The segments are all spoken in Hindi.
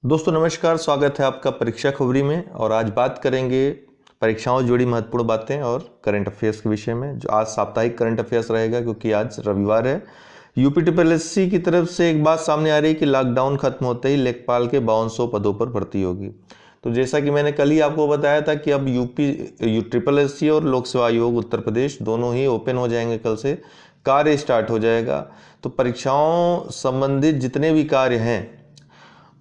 दोस्तों नमस्कार, स्वागत है आपका परीक्षा खबरी में। और आज बात करेंगे परीक्षाओं से जुड़ी महत्वपूर्ण बातें और करंट अफेयर्स के विषय में। जो आज साप्ताहिक करंट अफेयर्स रहेगा क्योंकि आज रविवार है। यूपीटीपीएससी की तरफ से एक बात सामने आ रही है कि लॉकडाउन खत्म होते ही लेखपाल के 5200 पदों पर भर्ती होगी। तो जैसा कि मैंने कल ही आपको बताया था कि अब ट्रिपल एससी और लोक सेवा आयोग उत्तर प्रदेश दोनों ही ओपन हो जाएंगे। कल से कार्य स्टार्ट हो जाएगा। तो परीक्षाओं संबंधित जितने भी कार्य हैं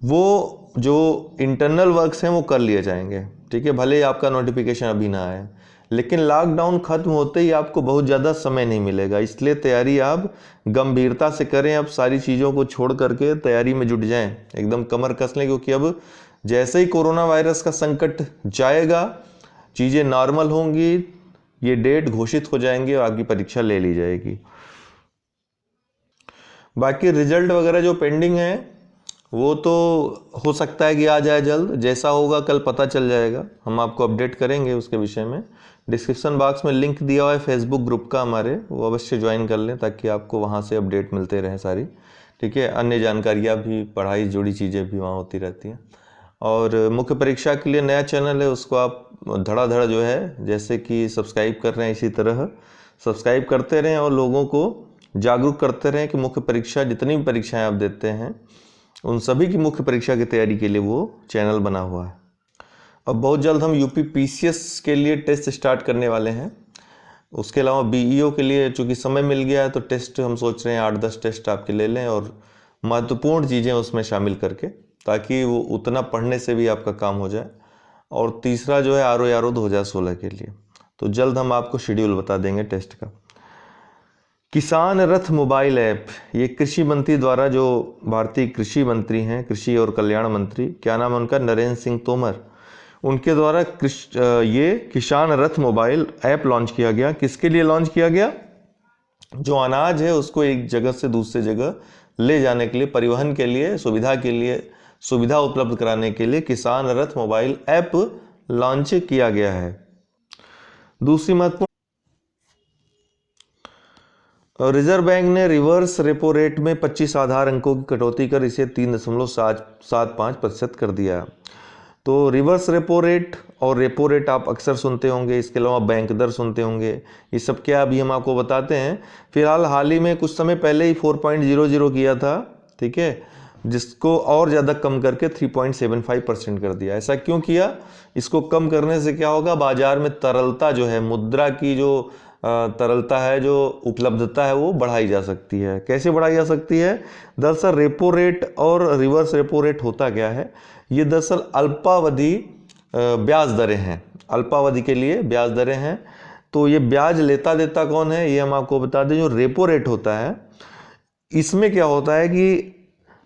वो जो इंटरनल वर्क्स हैं वो कर लिए जाएंगे। ठीक है, भले ही आपका नोटिफिकेशन अभी ना आए, लेकिन लॉकडाउन खत्म होते ही आपको बहुत ज़्यादा समय नहीं मिलेगा। इसलिए तैयारी आप गंभीरता से करें। अब सारी चीज़ों को छोड़ करके तैयारी में जुट जाएं, एकदम कमर कस लें, क्योंकि अब जैसे ही कोरोना वायरस का संकट जाएगा, चीज़ें नॉर्मल होंगी, ये डेट घोषित हो जाएंगी और आपकी परीक्षा ले ली जाएगी। बाकी रिजल्ट वगैरह जो पेंडिंग है वो तो हो सकता है कि आ जाए जल्द। जैसा होगा कल पता चल जाएगा, हम आपको अपडेट करेंगे उसके विषय में। डिस्क्रिप्शन बॉक्स में लिंक दिया हुआ है फेसबुक ग्रुप का हमारे, वो अवश्य ज्वाइन कर लें ताकि आपको वहाँ से अपडेट मिलते रहें सारी। ठीक है, अन्य जानकारियाँ भी, पढ़ाई से जुड़ी चीज़ें भी वहाँ होती रहती हैं। और मुख्य परीक्षा के लिए नया चैनल है, उसको आप धड़ाधड़ जो है जैसे कि सब्सक्राइब कर रहे हैं, इसी तरह सब्सक्राइब करते रहें और लोगों को जागरूक करते रहें कि मुख्य परीक्षा, जितनी भी परीक्षाएं आप देते हैं उन सभी की मुख्य परीक्षा की तैयारी के लिए वो चैनल बना हुआ है। अब बहुत जल्द हम यूपी पीसीएस के लिए टेस्ट स्टार्ट करने वाले हैं। उसके अलावा बीईओ के लिए चूँकि समय मिल गया है तो टेस्ट हम सोच रहे हैं 8-10 टेस्ट आपके ले लें और महत्वपूर्ण चीज़ें उसमें शामिल करके, ताकि वो उतना पढ़ने से भी आपका काम हो जाए। और तीसरा जो है आरओ 2016 के लिए, तो जल्द हम आपको शेड्यूल बता देंगे टेस्ट का। किसान रथ मोबाइल ऐप, ये कृषि मंत्री द्वारा, जो भारतीय कृषि मंत्री हैं, कृषि और कल्याण मंत्री, क्या नाम है उनका, नरेंद्र सिंह तोमर, उनके द्वारा ये किसान रथ मोबाइल ऐप लॉन्च किया गया। किसके लिए लॉन्च किया गया? जो अनाज है उसको एक जगह से दूसरी जगह ले जाने के लिए, परिवहन के लिए, सुविधा उपलब्ध कराने के लिए किसान रथ मोबाइल ऐप लॉन्च किया गया है। दूसरी महत्वपूर्ण, रिजर्व बैंक ने रिवर्स रेपो रेट में 25 आधार अंकों की कटौती कर इसे 3.75% कर दिया। तो रिवर्स रेपो रेट और रेपो रेट आप अक्सर सुनते होंगे, इसके अलावा बैंक दर सुनते होंगे। ये सब क्या अभी हम आपको बताते हैं। फिलहाल हाल ही में कुछ समय पहले ही 4.00 किया था, ठीक है, जिसको और ज़्यादा कम करके 3.75% कर दिया। ऐसा क्यों किया? इसको कम करने से क्या होगा, बाजार में तरलता जो है, मुद्रा की जो तरलता है, जो उपलब्धता है, वो बढ़ाई जा सकती है। कैसे बढ़ाई जा सकती है? दरअसल रेपो रेट और रिवर्स रेपो रेट होता क्या है, ये दरअसल अल्पावधि ब्याज दरें हैं, अल्पावधि के लिए ब्याज दरें हैं। तो ये ब्याज लेता देता कौन है, ये हम आपको बता दें। जो रेपो रेट होता है, इसमें क्या होता है कि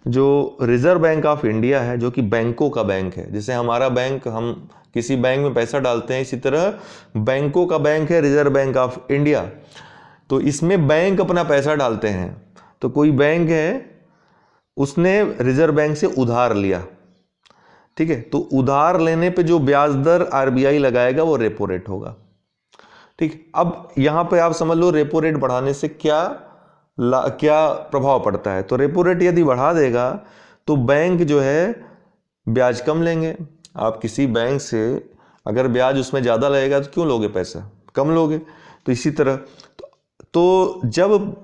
जो रिजर्व बैंक ऑफ इंडिया है, जो कि बैंकों का बैंक है, जैसे हमारा बैंक, हम किसी बैंक में पैसा डालते हैं, इसी तरह बैंकों का बैंक है रिजर्व बैंक ऑफ इंडिया। तो इसमें बैंक अपना पैसा डालते हैं। तो कोई बैंक है, उसने रिजर्व बैंक से उधार लिया, ठीक है, तो उधार लेने पे जो ब्याज दर आरबीआई लगाएगा वो रेपो रेट होगा। ठीक, अब यहां पे आप समझ लो रेपो रेट बढ़ाने से क्या प्रभाव पड़ता है। तो रेपो रेट यदि बढ़ा देगा तो बैंक जो है ब्याज कम लेंगे। आप किसी बैंक से अगर ब्याज उसमें ज़्यादा लगेगा तो क्यों लोगे पैसा, कम लोगे। तो इसी तरह तो जब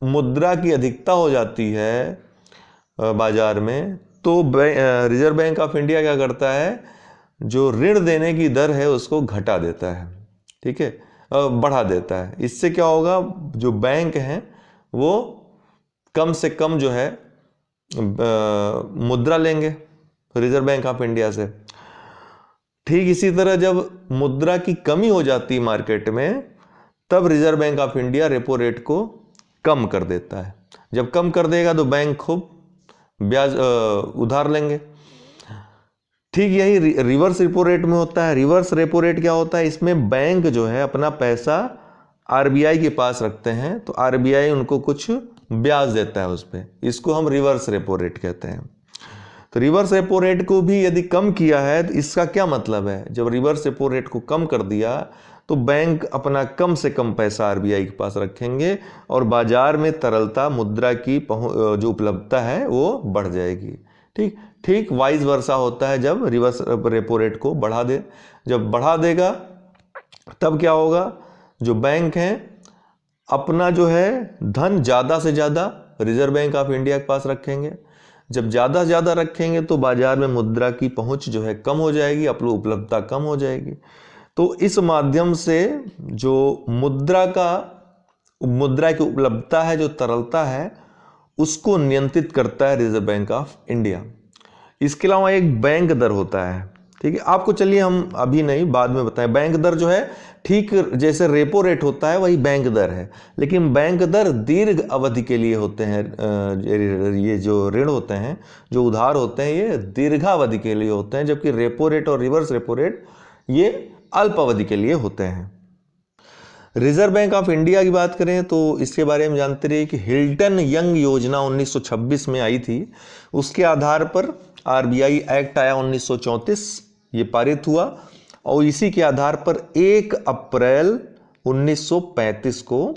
मुद्रा की अधिकता हो जाती है बाजार में, तो रिजर्व बैंक ऑफ इंडिया क्या करता है, जो ऋण देने की दर है उसको घटा देता है, ठीक है, बढ़ा देता है। इससे क्या होगा, जो बैंक हैं वो कम से कम जो है मुद्रा लेंगे रिजर्व बैंक ऑफ इंडिया से। ठीक इसी तरह जब मुद्रा की कमी हो जाती है मार्केट में, तब reserve bank of India repo rate को कम कर देता है। जब कम कर देगा तो बैंक खूब ब्याज उधार लेंगे। ठीक यही रिवर्स रेपो रेट में होता है। रिवर्स रेपो रेट क्या होता है, इसमें बैंक जो है अपना पैसा आरबीआई के पास रखते हैं, तो आरबीआई उनको कुछ ब्याज देता है उस पर, इसको हम रिवर्स रेपो रेट कहते हैं। तो रिवर्स रेपो रेट को भी यदि कम किया है तो इसका क्या मतलब है, जब रिवर्स रेपो रेट को कम कर दिया तो बैंक अपना कम से कम पैसा आरबीआई के पास रखेंगे और बाजार में तरलता, मुद्रा की जो उपलब्धता है वो बढ़ जाएगी। ठीक ठीक वाइस वर्सा होता है जब रिवर्स रेपो रेट को बढ़ा दे। जब बढ़ा देगा तब क्या होगा, जो बैंक हैं अपना जो है धन ज़्यादा से ज़्यादा रिजर्व बैंक ऑफ इंडिया के पास रखेंगे। जब ज़्यादा से ज़्यादा रखेंगे तो बाजार में मुद्रा की पहुंच जो है कम हो जाएगी, उपलब्धता कम हो जाएगी। तो इस माध्यम से जो मुद्रा की उपलब्धता है, जो तरलता है, उसको नियंत्रित करता है रिजर्व बैंक ऑफ इंडिया। इसके अलावा एक बैंक दर होता है, ठीक है, आपको चलिए हम अभी नहीं बाद में बताएं। बैंक दर जो है ठीक जैसे रेपो रेट होता है वही बैंक दर है, लेकिन बैंक दर दीर्घ अवधि के लिए होते हैं। ये जो ऋण होते हैं, जो उधार होते हैं, ये दीर्घावधि के लिए होते हैं, जबकि रेपो रेट और रिवर्स रेपो रेट ये अल्प अवधि के लिए होते हैं। रिजर्व बैंक ऑफ इंडिया की बात करें तो इसके बारे में जानते रहिए कि हिल्टन यंग योजना 1926 में आई थी। उसके आधार पर आरबीआई एक्ट आया 1934, ये पारित हुआ, और इसी के आधार पर 1 अप्रैल 1935 को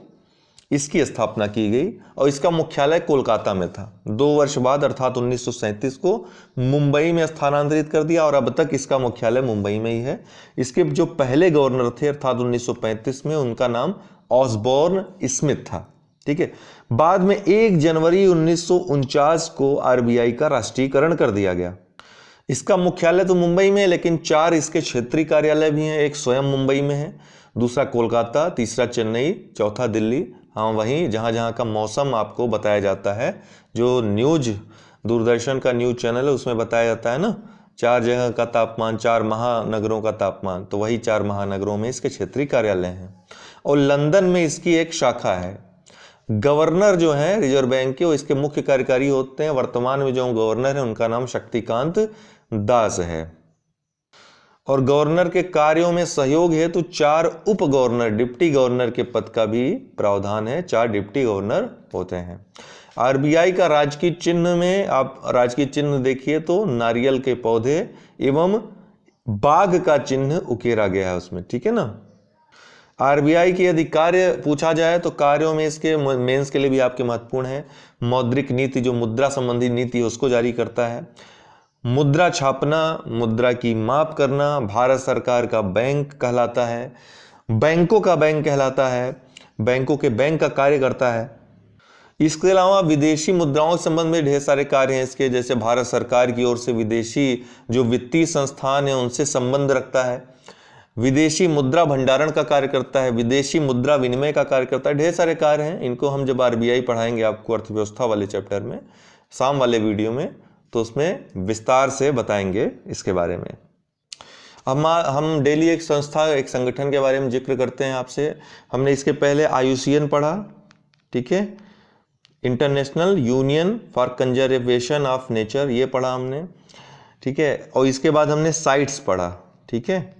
इसकी स्थापना की गई और इसका मुख्यालय कोलकाता में था। 2 वर्ष बाद अर्थात 1937 को मुंबई में स्थानांतरित कर दिया और अब तक इसका मुख्यालय मुंबई में ही है। इसके जो पहले गवर्नर थे अर्थात 1935 में, उनका नाम ऑसबॉर्न स्मिथ था। ठीक है, बाद में 1 जनवरी 1949 को आरबीआई का राष्ट्रीयकरण कर दिया गया। इसका मुख्यालय तो मुंबई में है, लेकिन 4 इसके क्षेत्रीय कार्यालय भी हैं। एक स्वयं मुंबई में है, दूसरा कोलकाता, तीसरा चेन्नई, चौथा दिल्ली। हाँ, वहीं जहाँ जहाँ का मौसम आपको बताया जाता है, जो न्यूज दूरदर्शन का न्यूज चैनल है उसमें बताया जाता है ना, 4 जगह का तापमान, 4 महानगरों का तापमान, तो वही 4 महानगरों में इसके क्षेत्रीय कार्यालय हैं। और लंदन में इसकी एक शाखा है। गवर्नर जो है रिजर्व बैंक के, वो इसके मुख्य कार्यकारी होते हैं। वर्तमान में जो गवर्नर है उनका नाम शक्तिकांत दास है। और गवर्नर के कार्यों में सहयोग हेतु 4 उप गवर्नर, डिप्टी गवर्नर के पद का भी प्रावधान है। 4 डिप्टी गवर्नर होते हैं। आरबीआई का राजकीय चिन्ह में आप राजकीय चिन्ह देखिए तो नारियल के पौधे एवं बाघ का चिन्ह उकेरा गया है उसमें, ठीक है ना। आरबीआई के यदि कार्य पूछा जाए तो कार्यों में इसके मेंस के लिए भी आपके महत्वपूर्ण है। मौद्रिक नीति, जो मुद्रा संबंधी नीति है उसको जारी करता है। मुद्रा छापना, मुद्रा की माप करना, भारत सरकार का बैंक कहलाता है, बैंकों का बैंक कहलाता है, बैंकों के बैंक का कार्य करता है। इसके अलावा विदेशी मुद्राओं के संबंध में ढेर सारे कार्य हैं इसके, जैसे भारत सरकार की ओर से विदेशी जो वित्तीय संस्थान है उनसे संबंध रखता है, विदेशी मुद्रा भंडारण का कार्य करता है, विदेशी मुद्रा विनिमय का कार्य करता है। ढेर सारे कार्य हैं, इनको हम जब आरबीआई पढ़ाएंगे आपको अर्थव्यवस्था वाले चैप्टर में, शाम वाले वीडियो में, तो उसमें विस्तार से बताएंगे इसके बारे में। हम डेली एक संस्था, एक संगठन के बारे में जिक्र करते हैं आपसे। हमने इसके पहले IUCN पढ़ा, ठीक है, international union for conservation of nature, ये पढ़ा हमने, ठीक है। और इसके बाद हमने साइट्स पढ़ा, ठीक है,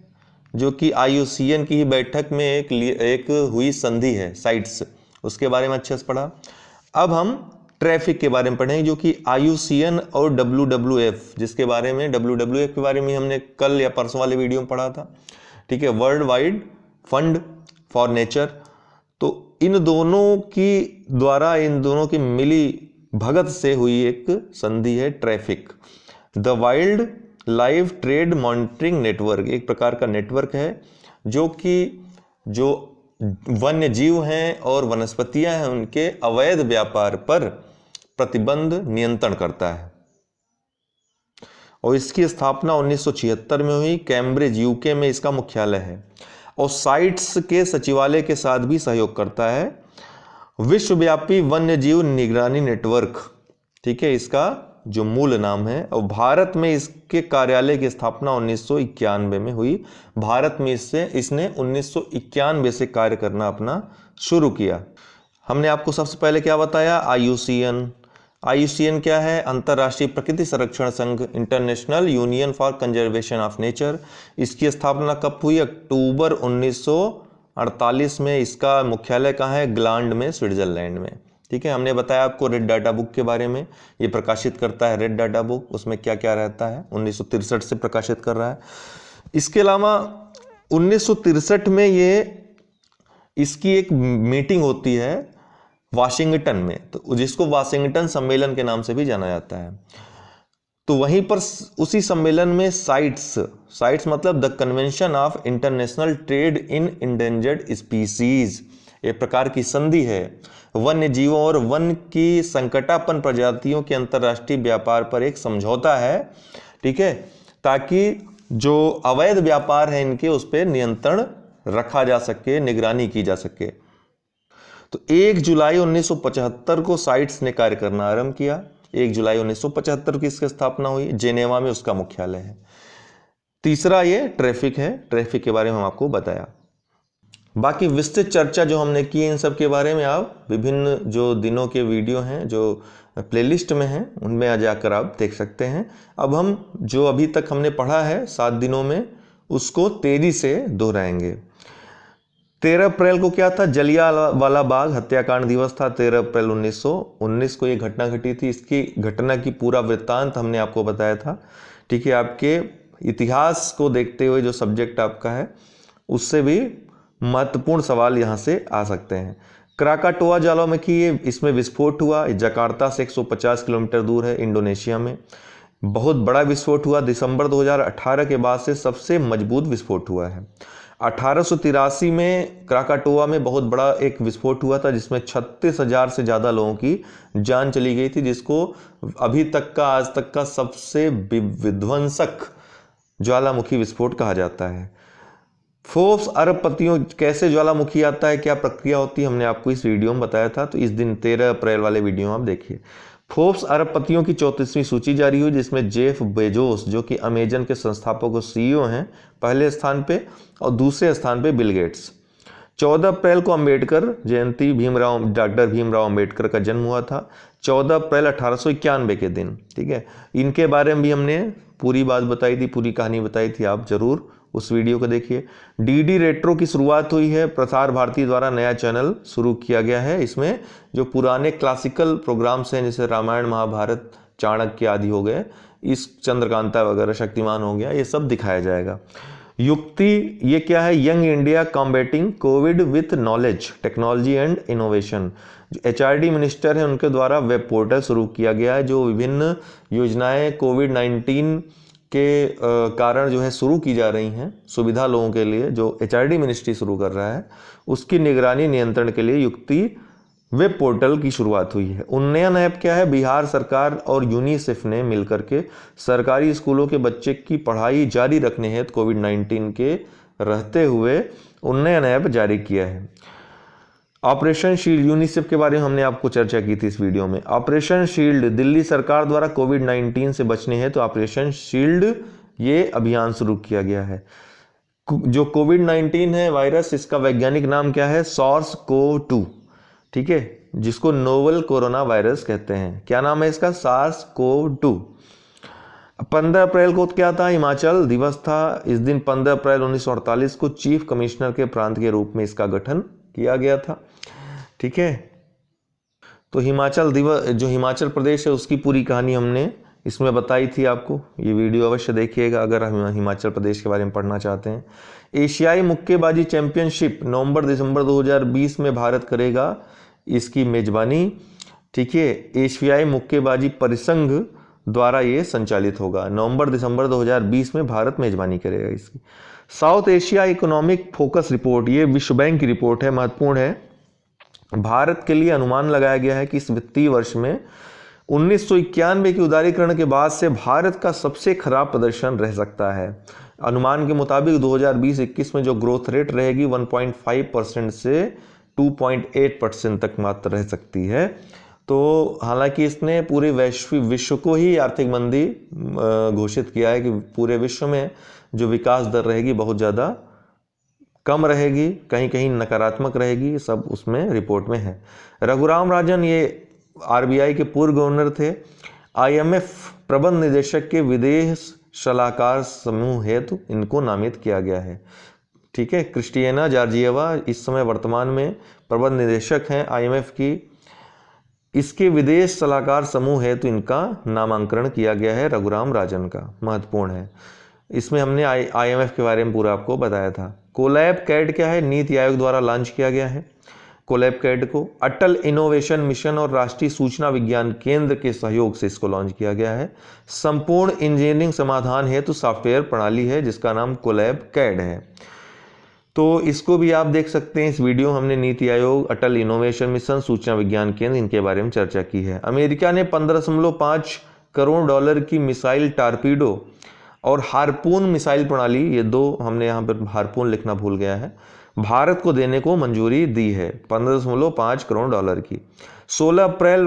जो कि IUCN की ही बैठक में एक हुई संधि है, साइट्स, उसके बारे में अच्छे से पढ़ा। अब हम ट्रैफिक के बारे में पढ़ेंगे, जो कि IUCN और WWF, जिसके बारे में WWF के बारे में हमने कल या परसों वाले वीडियो में पढ़ा था, ठीक है, world wide fund for nature. तो इन दोनों की मिली भगत से हुई एक संधि है traffic. The wild life trade monitoring network एक प्रकार का नेटवर्क है जो वन्य जीव हैं और वनस्पतियां हैं, उनके अवैध व्यापार पर प्रतिबंध नियंत्रण करता है। और इसकी स्थापना 1976 में हुई, कैम्ब्रिज यूके में इसका मुख्यालय है। और साइट्स के सचिवालय के साथ भी सहयोग करता है। विश्वव्यापी वन्य जीव निगरानी नेटवर्क, ठीक है, इसका जो मूल नाम है। और भारत में इसके कार्यालय की स्थापना 1991 में हुई। भारत में इसने 1991 से कार्य करना अपना शुरू किया। हमने आपको सबसे पहले क्या बताया, IUCN क्या है, अंतर्राष्ट्रीय प्रकृति संरक्षण संघ, international union for conservation of nature. इसकी स्थापना कब हुई, अक्टूबर 1948 में। इसका मुख्यालय कहाँ है, ग्लांड में, स्विट्जरलैंड में, ठीक है। हमने बताया आपको रेड डाटा बुक के बारे में, ये प्रकाशित करता है रेड डाटा बुक, उसमें क्या क्या रहता है, 1963 से प्रकाशित कर रहा है। इसके अलावा 1963 में इसकी एक मीटिंग होती है वाशिंगटन में, तो जिसको वाशिंगटन सम्मेलन के नाम से भी जाना जाता है। तो तो वहीं पर उसी सम्मेलन में साइट्स मतलब the convention of international trade in endangered species, एक प्रकार की संधि है वन्य जीवों और वन की संकटापन्न प्रजातियों के अंतर्राष्ट्रीय व्यापार पर एक समझौता है, ठीक है, ताकि जो अवैध व्यापार है इनके उस पर नियंत्रण रखा जा सके, निगरानी की जा सके। तो 1 जुलाई 1975 को साइट्स ने कार्य करना आरंभ किया। 1 जुलाई 1975 की इसकी स्थापना हुई, जेनेवा में उसका मुख्यालय है। तीसरा ये ट्रैफिक है, ट्रैफिक के बारे में हम आपको बताया। बाकी विस्तृत चर्चा जो हमने की इन सब के बारे में आप विभिन्न जो दिनों के वीडियो हैं जो प्लेलिस्ट में हैं उनमें आ जाकर आप देख सकते हैं। अब हम जो अभी तक हमने पढ़ा है 7 दिनों में उसको तेजी से दोहराएंगे। 13 अप्रैल को क्या था? जलियांवाला बाग हत्याकांड दिवस था। 13 अप्रैल 1919 को ये घटना घटी थी। इसकी घटना की पूरा वृत्तांत हमने आपको बताया था, ठीक है। आपके इतिहास को देखते हुए जो सब्जेक्ट आपका है उससे भी महत्वपूर्ण सवाल यहाँ से आ सकते हैं। क्राकाटोआ ज्वालामुखी, ये इसमें विस्फोट हुआ, जकार्ता से 150 किलोमीटर दूर है इंडोनेशिया में। बहुत बड़ा विस्फोट हुआ, दिसंबर 2018 के बाद से सबसे मजबूत विस्फोट हुआ है। 1883 में क्राकाटोआ में बहुत बड़ा एक विस्फोट हुआ था जिसमें 36,000 से ज़्यादा लोगों की जान चली गई थी, जिसको अभी तक का आज तक का सबसे विध्वंसक ज्वालामुखी विस्फोट कहा जाता है। फोर्ब्स अरबपतियों कैसे ज्वालामुखी आता है, क्या प्रक्रिया होती है, हमने आपको इस वीडियो में बताया था। तो इस दिन 13 अप्रैल वाले वीडियो में आप देखिए। फोर्ब्स अरबपतियों की 34वीं सूची जारी हुई जिसमें जेफ बेजोस जो कि अमेजन के संस्थापक और सीईओ हैं पहले स्थान पे, और दूसरे स्थान पे बिल गेट्स। 14 अप्रैल को अंबेडकर जयंती, डॉक्टर भीमराव अंबेडकर का जन्म हुआ था 14 अप्रैल 1891 के दिन, ठीक है। इनके बारे में भी हमने पूरी बात बताई थी, पूरी कहानी बताई थी, आप जरूर उस वीडियो को देखिए। डीडी रेट्रो की शुरुआत हुई है, प्रसार भारती द्वारा नया चैनल शुरू किया गया है। इसमें जो पुराने क्लासिकल प्रोग्राम्स हैं जैसे रामायण, महाभारत, चाणक्य आदि हो गए, इस चंद्रकांता वगैरह, शक्तिमान हो गया, ये सब दिखाया जाएगा। युक्ति, ये क्या है? Young India combating Covid with knowledge, technology and innovation. जो एचआरडी मिनिस्टर है उनके द्वारा वेब पोर्टल शुरू किया गया है जो विभिन्न योजनाएं कोविड-19 के कारण जो है शुरू की जा रही हैं, सुविधा लोगों के लिए, जो एचआरडी मिनिस्ट्री शुरू कर रहा है, उसकी निगरानी नियंत्रण के लिए युक्ति वेब पोर्टल की शुरुआत हुई है। उन्नयन ऐप क्या है? बिहार सरकार और यूनिसेफ ने मिलकर के सरकारी स्कूलों के बच्चे की पढ़ाई जारी रखने हेतु कोविड-19 के रहते हुए उन्नयन ऐप जारी किया है। ऑपरेशन शील्ड, यूनिसेफ के बारे में हमने आपको चर्चा की थी इस वीडियो में। ऑपरेशन शील्ड, दिल्ली सरकार द्वारा कोविड-19 से बचने हेतु ऑपरेशन शील्ड ये अभियान शुरू किया गया है। जो कोविड-19 है वायरस, इसका वैज्ञानिक नाम क्या है? SARS-CoV-2, ठीक है, जिसको नोवल कोरोना वायरस कहते हैं। क्या नाम है इसका? SARS-CoV-2। 15 अप्रैल को क्या था? हिमाचल दिवस था। इस दिन 15 अप्रैल 1948 को चीफ कमिश्नर के प्रांत के रूप में इसका गठन किया गया था, ठीक है। तो हिमाचल दिवस, जो हिमाचल प्रदेश है उसकी पूरी कहानी हमने इसमें बताई थी आपको, ये वीडियो अवश्य देखिएगा अगर हम हिमाचल प्रदेश के बारे में पढ़ना चाहते हैं। एशियाई मुक्केबाजी चैंपियनशिप नवंबर-दिसंबर 2020 में भारत करेगा इसकी मेजबानी, ठीक है। एशियाई मुक्केबाजी परिसंघ द्वारा ये संचालित होगा। नवंबर-दिसंबर 2020 में भारत मेजबानी करेगा इसकी। South Asia economic focus report, ये विश्व बैंक की रिपोर्ट है, महत्वपूर्ण है। भारत के लिए अनुमान लगाया गया है कि इस वित्तीय वर्ष में 1991 के उदारीकरण के बाद से भारत का सबसे खराब प्रदर्शन रह सकता है। अनुमान के मुताबिक 2020-21 में जो ग्रोथ रेट रहेगी 1.5% से 2.8% तक मात्र रह सकती है। तो हालांकि इसने पूरे वैश्विक विश्व को ही आर्थिक मंदी घोषित किया है कि पूरे विश्व में जो विकास दर रहेगी बहुत ज़्यादा कम रहेगी, कहीं कहीं नकारात्मक रहेगी, सब उसमें रिपोर्ट में है। रघुराम राजन ये आरबीआई के पूर्व गवर्नर थे। आईएमएफ प्रबंध निदेशक के विदेश सलाहकार समूह हेतु इनको नामित किया गया है, ठीक है। क्रिस्टियाना जॉर्जिएवा इस समय वर्तमान में प्रबंध निदेशक हैं आईएमएफ की। इसके विदेश सलाहकार समूह हेतु इनका नामांकन किया गया है रघुराम राजन का, महत्वपूर्ण है। इसमें हमने आईएमएफ के बारे में पूरा आपको बताया था। कोलैब कैट क्या है? नीति आयोग द्वारा लॉन्च किया गया है। कोलैब कैड को अटल इनोवेशन मिशन और राष्ट्रीय सूचना विज्ञान केंद्र के सहयोग से इसको लॉन्च किया गया है। संपूर्ण इंजीनियरिंग समाधान हेतु सॉफ्टवेयर प्रणाली है जिसका नाम कोलैब कैड है। तो इसको भी आप देख सकते हैं, इस वीडियो हमने नीति आयोग, अटल इनोवेशन मिशन, सूचना विज्ञान केंद्र, इनके बारे में चर्चा की है। अमेरिका ने 15.5 करोड़ डॉलर की मिसाइल टारपीडो और हार्पून मिसाइल प्रणाली, ये दो हमने यहाँ पर हार्पून लिखना भूल गया है, भारत को देने को मंजूरी दी है 15.5 करोड़ डॉलर की। 16 अप्रैल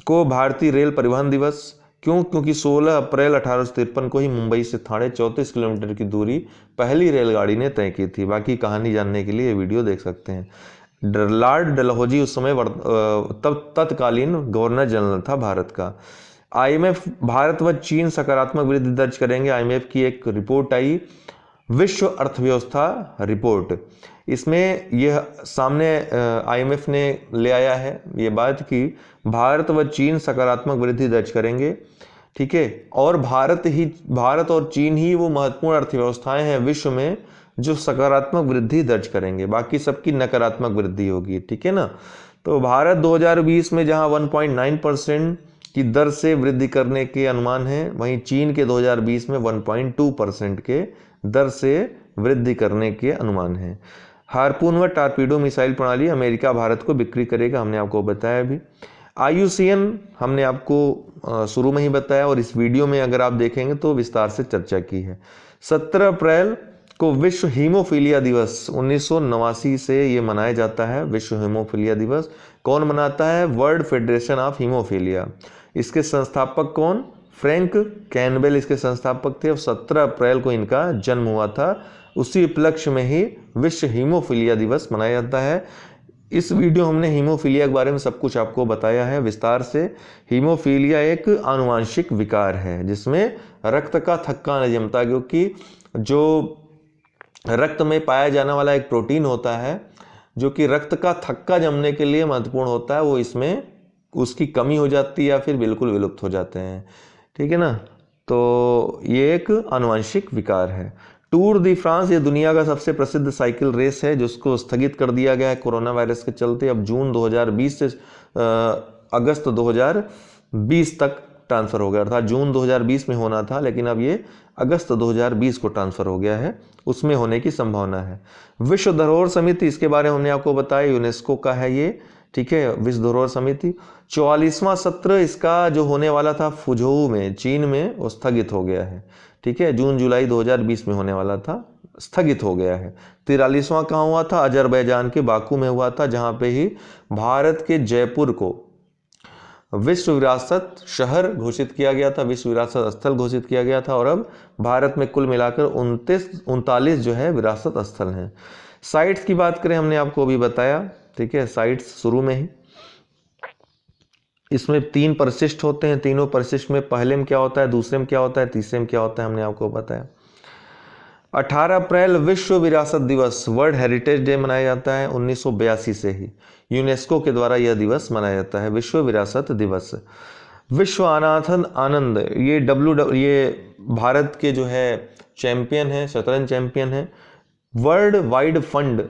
को भारतीय रेल परिवहन दिवस, क्यों? क्योंकि 16 अप्रैल 1853 को ही मुंबई से ठाणे 34 किलोमीटर की दूरी पहली रेलगाड़ी ने तय की थी। बाकी कहानी जानने के लिए ये वीडियो देख सकते हैं। लॉर्ड डलहौजी उस समय तत्कालीन गवर्नर जनरल था भारत का। आईएमएफ, भारत व चीन सकारात्मक वृद्धि दर्ज करेंगे। आईएमएफ की एक रिपोर्ट आई, विश्व अर्थव्यवस्था रिपोर्ट। इसमें यह सामने आईएमएफ ने ले आया है ये बात कि भारत व चीन सकारात्मक वृद्धि दर्ज करेंगे, ठीक है। और भारत और चीन ही वो महत्वपूर्ण अर्थव्यवस्थाएं हैं विश्व में जो सकारात्मक वृद्धि दर्ज करेंगे, बाकी सबकी नकारात्मक वृद्धि होगी, ठीक है ना। तो भारत 2020 में जहां 1.9% की दर से वृद्धि करने के अनुमान है, वहीं चीन के 2020 में 1.2% के दर से वृद्धि करने के अनुमान है। हार्पून व टारपीडो मिसाइल प्रणाली अमेरिका भारत को बिक्री करेगा, हमने आपको बताया भी। IUCN हमने आपको शुरू में ही बताया और इस वीडियो में अगर आप देखेंगे तो विस्तार से चर्चा की है। 17 अप्रैल को विश्व हीमोफीलिया दिवस 1989 से ये मनाया जाता है। विश्व हीमोफीलिया दिवस कौन मनाता है? World federation of haemophilia. इसके संस्थापक कौन? फ्रैंक कैनबेल इसके संस्थापक थे और 17 अप्रैल को इनका जन्म हुआ था। उसी उपलक्ष्य में ही विश्व हीमोफीलिया दिवस मनाया जाता है। इस वीडियो हमने हीमोफीलिया के बारे में सब कुछ आपको बताया है विस्तार से। हीमोफीलिया एक आनुवांशिक विकार है जिसमें रक्त का थक्का नहीं जमता, क्योंकि जो रक्त में पाया जाने वाला एक प्रोटीन होता है जो कि रक्त का थक्का जमने के लिए महत्वपूर्ण होता है, वो इसमें उसकी कमी हो जाती है या फिर बिल्कुल विलुप्त हो जाते हैं, ठीक है ना। तो ये एक आनुवांशिक विकार है। टूर दी फ्रांस ये दुनिया का सबसे प्रसिद्ध साइकिल रेस है जिसको स्थगित कर दिया गया है कोरोना वायरस के चलते। अब जून 2020 से अगस्त 2020 तक ट्रांसफर हो गया, अर्थात जून 2020 में होना था लेकिन अब ये अगस्त 2020 को ट्रांसफर हो गया है, उसमें होने की संभावना है। विश्व धरोहर समिति, इसके बारे में हमने आपको बताया, यूनेस्को का है ये, ठीक है, विश्व धरोहर समिति। 44वां सत्र इसका जो होने वाला था फुझोऊ में चीन में, वो स्थगित हो गया है, ठीक है। जून जुलाई 2020 में होने वाला था, स्थगित हो गया है। 43वां कहाँ हुआ था? अजरबैजान के बाकू में हुआ था, जहां पे ही भारत के जयपुर को विश्व विरासत शहर घोषित किया गया था, विश्व विरासत स्थल घोषित किया गया था। और अब भारत में कुल मिलाकर 39 जो है विरासत स्थल हैं। साइट्स की बात करें, हमने आपको अभी बताया, ठीक है, साइट्स शुरू में ही। इसमें 3 परिशिष्ट होते हैं, तीनों परिशिष्ट में पहले में क्या होता है, दूसरे में क्या होता है, तीसरे में क्या होता है, हमने आपको बताया। 18 अप्रैल विश्व विरासत दिवस, वर्ल्ड हेरिटेज डे मनाया जाता है 1982 से ही यूनेस्को के द्वारा यह दिवस मनाया जाता है, विश्व विरासत दिवस। विश्व अनाथन आनंद, ये भारत के जो है चैंपियन है, शतरंज चैंपियन है। वर्ल्ड वाइड फंड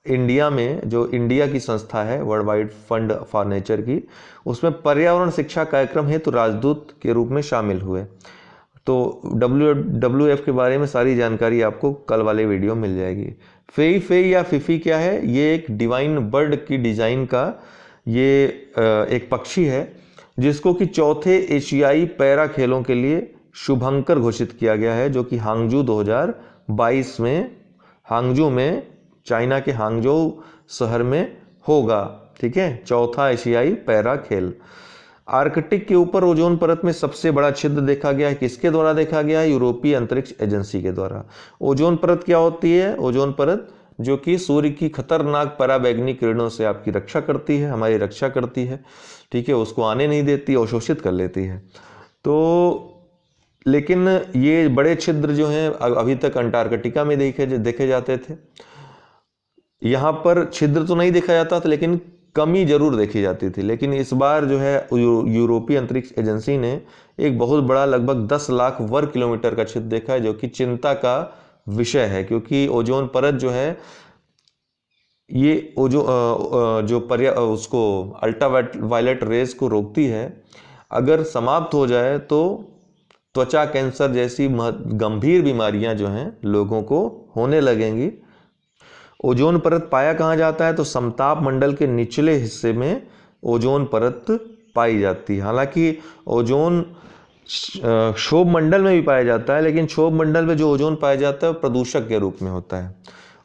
इंडिया में, जो इंडिया की संस्था है world wide fund for nature की, उसमें पर्यावरण शिक्षा कार्यक्रम हेतु राजदूत के रूप में शामिल हुए। तो WWF के बारे में सारी जानकारी आपको कल वाले वीडियो मिल जाएगी। फेई फेई या फिफी क्या है? ये एक डिवाइन बर्ड की डिजाइन का ये एक पक्षी है जिसको कि चौथे एशियाई पैरा खेलों के लिए शुभंकर घोषित किया गया है, जो कि हांगजू 2022 में, हांगजू में, चाइना के हांगजू शहर में होगा, ठीक है, चौथा एशियाई पैरा खेल। आर्कटिक के ऊपर ओजोन परत में सबसे बड़ा छिद्र देखा गया है, किसके द्वारा देखा गया है? यूरोपीय अंतरिक्ष एजेंसी के द्वारा। ओजोन परत क्या होती है? ओजोन परत जो कि सूर्य की खतरनाक पराबैंगनी किरणों से आपकी रक्षा करती है, हमारी रक्षा करती है, ठीक है, उसको आने नहीं देती, अवशोषित कर लेती है। तो लेकिन ये बड़े छिद्र जो हैं अभी तक अंटार्कटिका में देखे जाते थे। यहाँ पर छिद्र तो नहीं देखा जाता था लेकिन कमी जरूर देखी जाती थी। लेकिन इस बार जो है यूरोपीय अंतरिक्ष एजेंसी ने एक बहुत बड़ा लगभग 10 लाख वर्ग किलोमीटर का छिद्र देखा है, जो कि चिंता का विषय है, क्योंकि ओजोन परत जो है ये वो जो उसको अल्ट्रावायलेट रेज को रोकती है, अगर समाप्त हो जाए तो त्वचा कैंसर जैसी गंभीर बीमारियां जो हैं लोगों को होने लगेंगी। ओजोन परत पाया कहाँ जाता है? तो समताप मंडल के निचले हिस्से में ओजोन परत पाई जाती है। हालांकि ओजोन क्षोभ मंडल में भी पाया जाता है, लेकिन क्षोभ मंडल में जो ओजोन पाया जाता है वो प्रदूषक के रूप में होता है।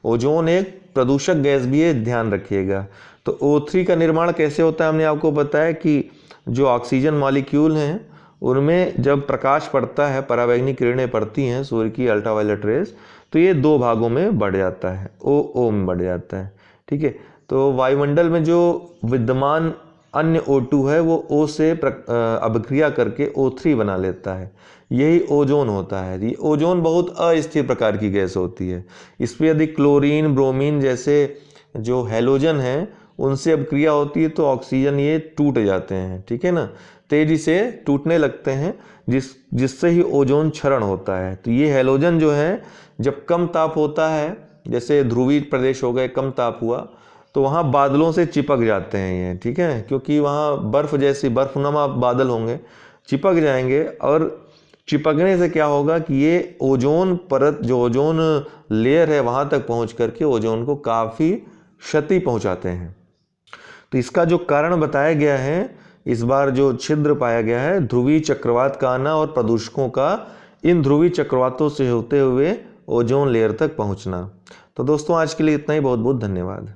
ओजोन एक प्रदूषक गैस भी है, ध्यान रखिएगा। तो O3 का निर्माण कैसे होता है? हमने आपको बताया कि जो ऑक्सीजन मॉलिक्यूल हैं उनमें जब प्रकाश पड़ता है, पराबैंगनी किरणें पड़ती हैं सूर्य की अल्ट्रावायलेट रेज, तो ये दो भागों में बढ़ जाता है, O में बढ़ जाता है। ठीक है, तो वायुमंडल में जो विद्यमान अन्य O2 है वो O से अभिक्रिया करके O3 बना लेता है, यही ओजोन होता है। ये ओजोन बहुत अस्थिर प्रकार की गैस होती है। इस पर यदि क्लोरीन, ब्रोमीन जैसे जो हैलोजन हैं उनसे अभिक्रिया होती है तो ऑक्सीजन ये टूट जाते हैं, ठीक है ना, तेजी से टूटने लगते हैं, जिससे ही ओजोन क्षरण होता है। तो ये हैलोजन जो है जब कम ताप होता है, जैसे ध्रुवीय प्रदेश हो गए, कम ताप हुआ तो वहाँ बादलों से चिपक जाते हैं ये, ठीक है, क्योंकि वहाँ बर्फ जैसी बर्फनुमा बादल होंगे, चिपक जाएंगे, और चिपकने से क्या होगा कि ये ओजोन परत, जो ओजोन लेयर है, वहाँ तक पहुँच करके ओजोन को काफ़ी क्षति पहुँचाते हैं। तो इसका जो कारण बताया गया है, इस बार जो छिद्र पाया गया है, ध्रुवीय चक्रवात का आना और प्रदूषकों का इन ध्रुवीय चक्रवातों से होते हुए ओजोन लेयर तक पहुँचना। तो दोस्तों आज के लिए इतना ही, बहुत बहुत धन्यवाद।